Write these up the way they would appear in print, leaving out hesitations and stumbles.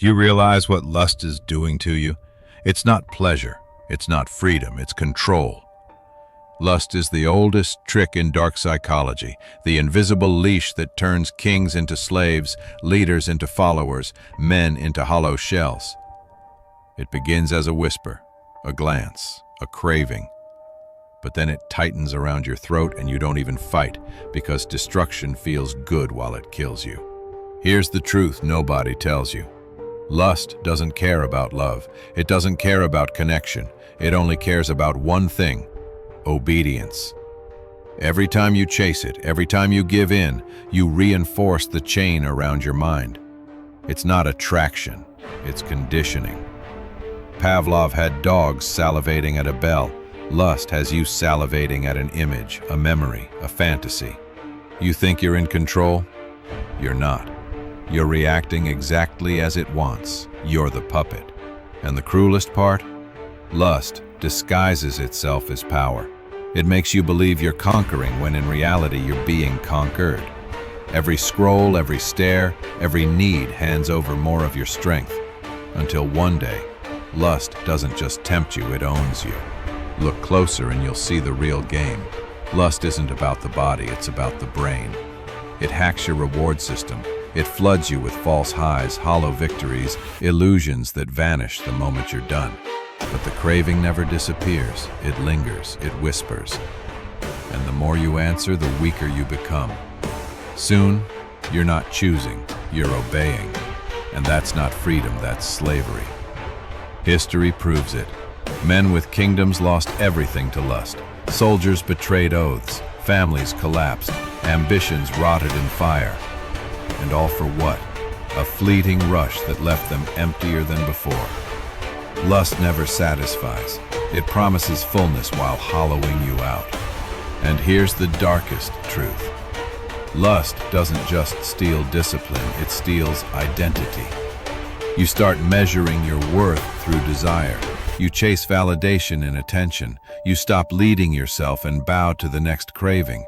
Do you realize what lust is doing to you? It's not pleasure, it's not freedom, it's control. Lust is the oldest trick in dark psychology, the invisible leash that turns kings into slaves, leaders into followers, men into hollow shells. It begins as a whisper, a glance, a craving. But then it tightens around your throat and you don't even fight because destruction feels good while it kills you. Here's the truth nobody tells you. Lust doesn't care about love. It doesn't care about connection. It only cares about one thing: obedience. Every time you chase it, every time you give in, you reinforce the chain around your mind. It's not attraction, it's conditioning. Pavlov had dogs salivating at a bell. Lust has you salivating at an image, a memory, a fantasy. You think you're in control? You're not. You're reacting exactly as it wants. You're the puppet. And the cruelest part? Lust disguises itself as power. It makes you believe you're conquering when in reality you're being conquered. Every scroll, every stare, every need hands over more of your strength. Until one day, lust doesn't just tempt you, it owns you. Look closer and you'll see the real game. Lust isn't about the body, it's about the brain. It hacks your reward system. It floods you with false highs, hollow victories, illusions that vanish the moment you're done. But the craving never disappears. It lingers, it whispers. And the more you answer, the weaker you become. Soon, you're not choosing, you're obeying. And that's not freedom, that's slavery. History proves it. Men with kingdoms lost everything to lust. Soldiers betrayed oaths. Families collapsed. Ambitions rotted in fire. And all for what? A fleeting rush that left them emptier than before. Lust never satisfies. It promises fullness while hollowing you out. And here's the darkest truth. Lust doesn't just steal discipline, it steals identity. You start measuring your worth through desire. You chase validation and attention. You stop leading yourself and bow to the next craving.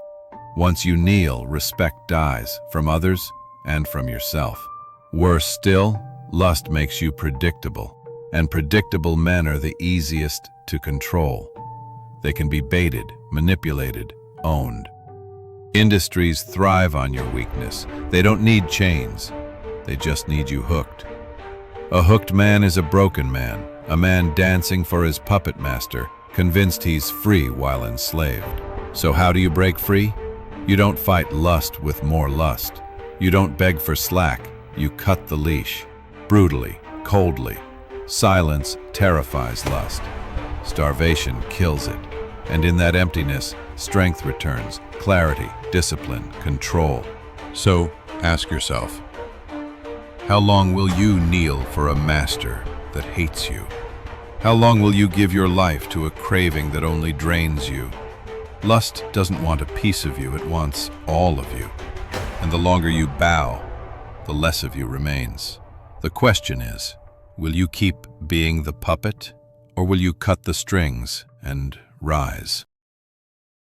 Once you kneel, respect dies, from others and from yourself. Worse still, lust makes you predictable. And predictable men are the easiest to control. They can be baited, manipulated, owned. Industries thrive on your weakness. They don't need chains. They just need you hooked. A hooked man is a broken man, a man dancing for his puppet master, convinced he's free while enslaved. So how do you break free? You don't fight lust with more lust. You don't beg for slack. You cut the leash. Brutally, coldly. Silence terrifies lust. Starvation kills it. And in that emptiness, strength returns, clarity, discipline, control. So, ask yourself, how long will you kneel for a master that hates you? How long will you give your life to a craving that only drains you? Lust doesn't want a piece of you, it wants all of you. And the longer you bow, the less of you remains. The question is, will you keep being the puppet, or will you cut the strings and rise?